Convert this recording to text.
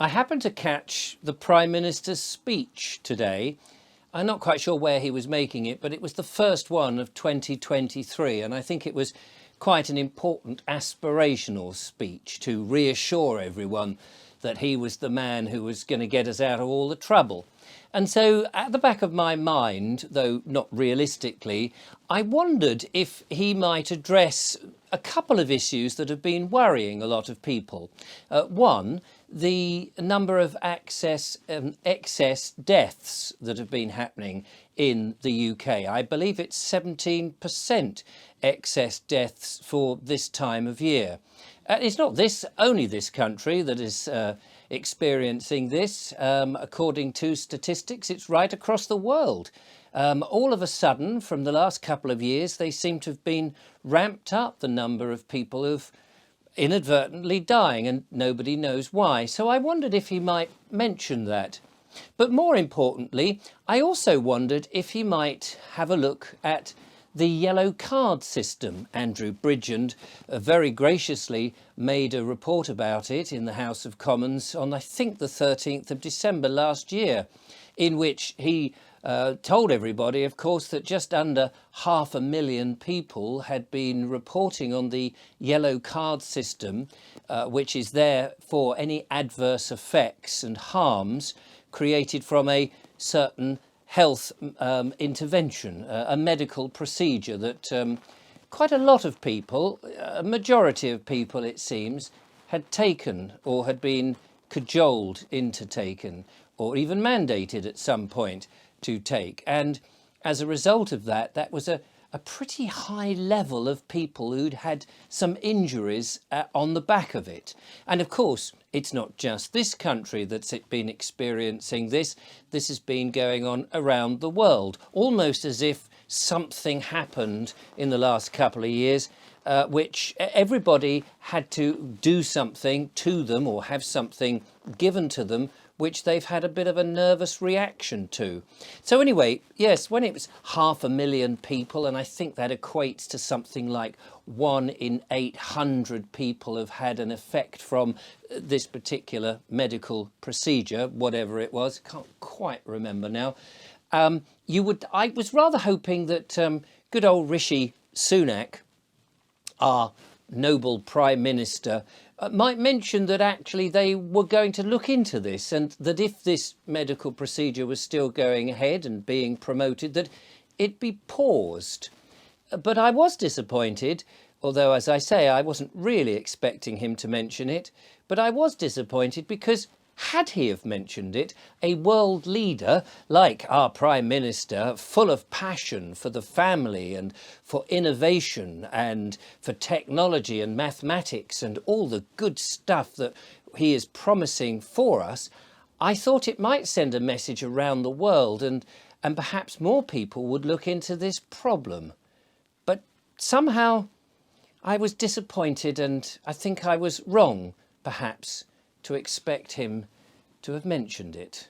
I happened to catch the Prime Minister's speech today. I'm not quite sure where he was making it, but it was the first one of 2023, and I think it was quite an important aspirational speech to reassure everyone that he was the man who was going to get us out of all the trouble. And so at the back of my mind, though not realistically, I wondered if he might address a couple of issues that have been worrying a lot of people. One, the number of excess deaths that have been happening in the UK. I believe it's 17% excess deaths for this time of year. It's not only this country that is experiencing this. According to statistics, it's right across the world. All of a sudden, from the last couple of years, they seem to have been ramped up, the number of people who've inadvertently dying, and nobody knows why. So I wondered if he might mention that. But more importantly, I also wondered if he might have a look at the yellow card system. Andrew Bridgend very graciously made a report about it in the House of Commons on, I think, the 13th of December last year, in which he told everybody, of course, that just under 500,000 people had been reporting on the yellow card system, which is there for any adverse effects and harms created from a certain health intervention, a medical procedure that quite a lot of people, a majority of people it seems, had taken or had been cajoled into taken or even mandated at some point to take. And as a result of that, that was a pretty high level of people who'd had some injuries on the back of it. And of course, it's not just this country that's been experiencing this. This has been going on around the world, almost as if something happened in the last couple of years, which everybody had to do something to them or have something given to them which they've had a bit of a nervous reaction to. So anyway, yes, when it was 500,000 people, and I think that equates to something like 1 in 800 people have had an effect from this particular medical procedure, whatever it was, can't quite remember now. I was rather hoping that good old Rishi Sunak, our noble Prime Minister, might mention that actually they were going to look into this, and that if this medical procedure was still going ahead and being promoted, that it be paused. But I was disappointed, although, as I say, I wasn't really expecting him to mention it, but I was disappointed because had he have mentioned it, a world leader like our Prime Minister, full of passion for the family and for innovation and for technology and mathematics and all the good stuff that he is promising for us, I thought it might send a message around the world and perhaps more people would look into this problem. But somehow I was disappointed, and I think I was wrong, perhaps, to expect him to have mentioned it.